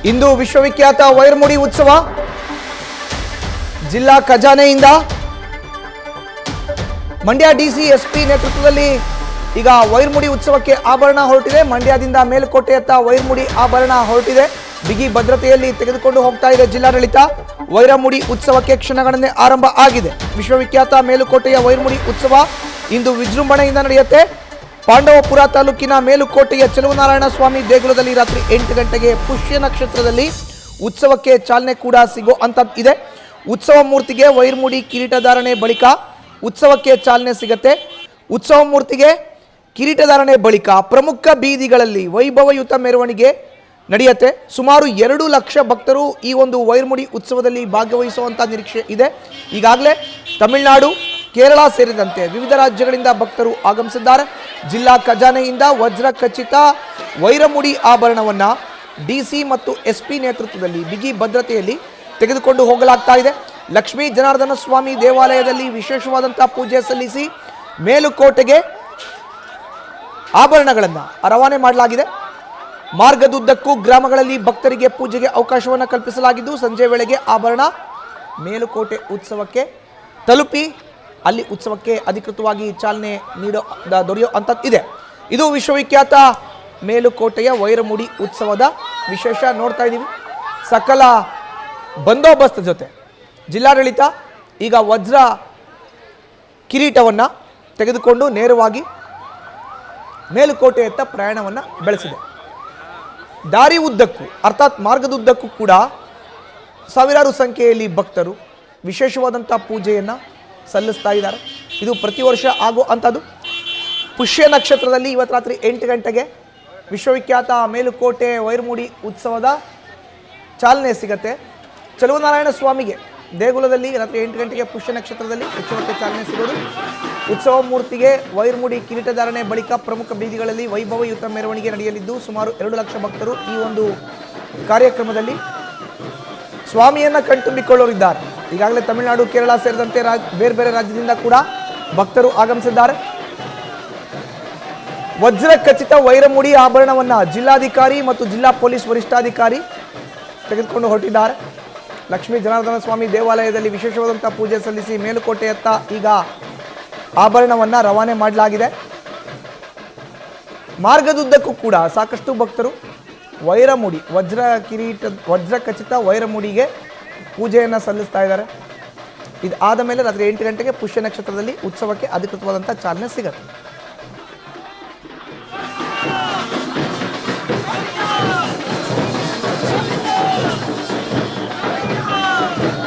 ಇಂದು ವಿಶ್ವವಿಖ್ಯಾತ ವೈರಮುಡಿ ಉತ್ಸವ ಜಿಲ್ಲಾ ಖಜಾನೆಯಿಂದ ಮಂಡ್ಯ ಡಿಸಿ ಎಸ್ಪಿ ನೇತೃತ್ವದಲ್ಲಿ ಈಗ ವೈರಮುಡಿ ಉತ್ಸವಕ್ಕೆ ಆಭರಣ ಹೊರಟಿದೆ. ಮಂಡ್ಯದಿಂದ ಮೇಲುಕೋಟೆಯತ್ತ ವೈರಮುಡಿ ಆಭರಣ ಹೊರಟಿದೆ. ಬಿಗಿ ಭದ್ರತೆಯಲ್ಲಿ ತೆಗೆದುಕೊಂಡು ಹೋಗ್ತಾ ಇದೆ ಜಿಲ್ಲಾಡಳಿತ. ವೈರಮುಡಿ ಉತ್ಸವಕ್ಕೆ ಕ್ಷಣಗಣನೆ ಆರಂಭ ಆಗಿದೆ. ವಿಶ್ವವಿಖ್ಯಾತ ಮೇಲುಕೋಟೆಯ ವೈರಮುಡಿ ಉತ್ಸವ ಇಂದು ವಿಜೃಂಭಣೆಯಿಂದ ನಡೆಯುತ್ತೆ. ಪಾಂಡವಪುರ ತಾಲೂಕಿನ ಮೇಲುಕೋಟೆಯ ಚೆಲುವನಾರಾಯಣ ಸ್ವಾಮಿ ದೇಗುಲದಲ್ಲಿ ರಾತ್ರಿ 8 ಗಂಟೆಗೆ ಪುಷ್ಯ ನಕ್ಷತ್ರದಲ್ಲಿ ಉತ್ಸವಕ್ಕೆ ಚಾಲನೆ ಕೂಡ ಸಿಗೋ ಅಂತ ಇದೆ. ಉತ್ಸವ ಮೂರ್ತಿಗೆ ವೈರಮುಡಿ ಕಿರೀಟಧಾರಣೆ ಬಳಿಕ ಉತ್ಸವಕ್ಕೆ ಚಾಲನೆ ಸಿಗತ್ತೆ. ಉತ್ಸವ ಮೂರ್ತಿಗೆ ಕಿರೀಟಧಾರಣೆ ಬಳಿಕ ಪ್ರಮುಖ ಬೀದಿಗಳಲ್ಲಿ ವೈಭವಯುತ ಮೆರವಣಿಗೆ ನಡೆಯುತ್ತೆ. ಸುಮಾರು 2 ಲಕ್ಷ ಭಕ್ತರು ಈ ಒಂದು ವೈರಮುಡಿ ಉತ್ಸವದಲ್ಲಿ ಭಾಗವಹಿಸುವಂತ ನಿರೀಕ್ಷೆ ಇದೆ. ಈಗಾಗಲೇ ತಮಿಳುನಾಡು, ಕೇರಳ ಸೇರಿದಂತೆ ವಿವಿಧ ರಾಜ್ಯಗಳಿಂದ ಭಕ್ತರು ಆಗಮಿಸಿದ್ದಾರೆ. ಜಿಲ್ಲಾ ಖಜಾನೆಯಿಂದ ವಜ್ರ ಖಚಿತ ವೈರಮುಡಿ ಆಭರಣವನ್ನ ಡಿಸಿ ಮತ್ತು ಎಸ್ಪಿ ನೇತೃತ್ವದಲ್ಲಿ ಬಿಗಿ ಭದ್ರತೆಯಲ್ಲಿ ತೆಗೆದುಕೊಂಡು ಹೋಗಲಾಗ್ತಾ ಇದೆ. ಲಕ್ಷ್ಮೀ ಜನಾರ್ದನ ಸ್ವಾಮಿ ದೇವಾಲಯದಲ್ಲಿ ವಿಶೇಷವಾದಂತಹ ಪೂಜೆ ಸಲ್ಲಿಸಿ ಮೇಲುಕೋಟೆಗೆ ಆಭರಣಗಳನ್ನು ರವಾನೆ ಮಾಡಲಾಗಿದೆ. ಮಾರ್ಗದುದ್ದಕ್ಕೂ ಗ್ರಾಮಗಳಲ್ಲಿ ಭಕ್ತರಿಗೆ ಪೂಜೆಗೆ ಅವಕಾಶವನ್ನು ಕಲ್ಪಿಸಲಾಗಿದ್ದು ಸಂಜೆ ವೇಳೆಗೆ ಆಭರಣ ಮೇಲುಕೋಟೆ ಉತ್ಸವಕ್ಕೆ ತಲುಪಿ ಅಲ್ಲಿ ಉತ್ಸವಕ್ಕೆ ಅಧಿಕೃತವಾಗಿ ಚಾಲನೆ ದೊರೆಯೋ ಅಂತ ಇದೆ. ಇದು ವಿಶ್ವವಿಖ್ಯಾತ ಮೇಲುಕೋಟೆಯ ವೈರಮುಡಿ ಉತ್ಸವದ ವಿಶೇಷ ನೋಡ್ತಾ ಇದ್ದೀವಿ. ಸಕಲ ಬಂದೋಬಸ್ತ್ ಜೊತೆ ಜಿಲ್ಲಾಡಳಿತ ಈಗ ವಜ್ರ ಕಿರೀಟವನ್ನು ತೆಗೆದುಕೊಂಡು ನೇರವಾಗಿ ಮೇಲುಕೋಟೆಯತ್ತ ಪ್ರಯಾಣವನ್ನು ಬೆಳೆಸಿದೆ. ದಾರಿ ಉದ್ದಕ್ಕೂ ಅರ್ಥಾತ್ ಮಾರ್ಗದುದ್ದಕ್ಕೂ ಕೂಡ ಸಾವಿರಾರು ಸಂಖ್ಯೆಯಲ್ಲಿ ಭಕ್ತರು ವಿಶೇಷವಾದಂಥ ಪೂಜೆಯನ್ನು ಸಲ್ಲಿಸ್ತಾ ಇದ್ದಾರೆ. ಇದು ಪ್ರತಿ ವರ್ಷ ಆಗೋ ಅಂಥದ್ದು. ಪುಷ್ಯ ನಕ್ಷತ್ರದಲ್ಲಿ ಇವತ್ತು ರಾತ್ರಿ 8 ಗಂಟೆಗೆ ವಿಶ್ವವಿಖ್ಯಾತ ಮೇಲುಕೋಟೆ ವೈರಮುಡಿ ಉತ್ಸವದ ಚಾಲನೆ ಸಿಗತ್ತೆ. ಚೆಲುವನಾರಾಯಣ ಸ್ವಾಮಿಗೆ ದೇಗುಲದಲ್ಲಿ ರಾತ್ರಿ 8 ಗಂಟೆಗೆ ಪುಷ್ಯ ನಕ್ಷತ್ರದಲ್ಲಿ ಉತ್ಸವಕ್ಕೆ ಚಾಲನೆ ಸಿಗೋದು. ಉತ್ಸವ ಮೂರ್ತಿಗೆ ವೈರಮುಡಿ ಕಿರೀಟಧಾರಣೆ ಬಳಿಕ ಪ್ರಮುಖ ಬೀದಿಗಳಲ್ಲಿ ವೈಭವಯುತ ಮೆರವಣಿಗೆ ನಡೆಯಲಿದ್ದು ಸುಮಾರು 2 ಲಕ್ಷ ಭಕ್ತರು ಈ ಒಂದು ಕಾರ್ಯಕ್ರಮದಲ್ಲಿ ಸ್ವಾಮಿಯನ್ನು ಕಣ್ತುಂಬಿಕೊಳ್ಳೋರಿದ್ದಾರೆ. ಈಗಾಗಲೇ ತಮಿಳುನಾಡು, ಕೇರಳ ಸೇರಿದಂತೆ ಬೇರೆ ಬೇರೆ ರಾಜ್ಯದಿಂದ ಕೂಡ ಭಕ್ತರು ಆಗಮಿಸಿದ್ದಾರೆ. ವಜ್ರ ಖಚಿತ ವೈರಮುಡಿ ಆಭರಣವನ್ನು ಜಿಲ್ಲಾಧಿಕಾರಿ ಮತ್ತು ಜಿಲ್ಲಾ ಪೊಲೀಸ್ ವರಿಷ್ಠಾಧಿಕಾರಿ ತೆಗೆದುಕೊಂಡು ಹೊರಟಿದ್ದಾರೆ. ಲಕ್ಷ್ಮೀ ಜನಾರ್ದನ ಸ್ವಾಮಿ ದೇವಾಲಯದಲ್ಲಿ ವಿಶೇಷವಾದಂಥ ಪೂಜೆ ಸಲ್ಲಿಸಿ ಮೇಲುಕೋಟೆಯತ್ತ ಈಗ ಆಭರಣವನ್ನು ರವಾನೆ ಮಾಡಲಾಗಿದೆ. ಮಾರ್ಗದುದ್ದಕ್ಕೂ ಕೂಡ ಸಾಕಷ್ಟು ಭಕ್ತರು ವೈರಮುಡಿ ವಜ್ರ ಖಚಿತ ವೈರಮುಡಿಗೆ ಪೂಜೆಯನ್ನು ಸಲ್ಲಿಸ್ತಾ ಇದ್ದಾರೆ. ಇದು ಆದ ಮೇಲೆ ರಾತ್ರಿ 8 ಗಂಟೆಗೆ ಪುಷ್ಯ ನಕ್ಷತ್ರದಲ್ಲಿ ಉತ್ಸವಕ್ಕೆ ಅಧಿಕೃತವಾದಂಥ ಚಾಲನೆ ಸಿಗುತ್ತೆ.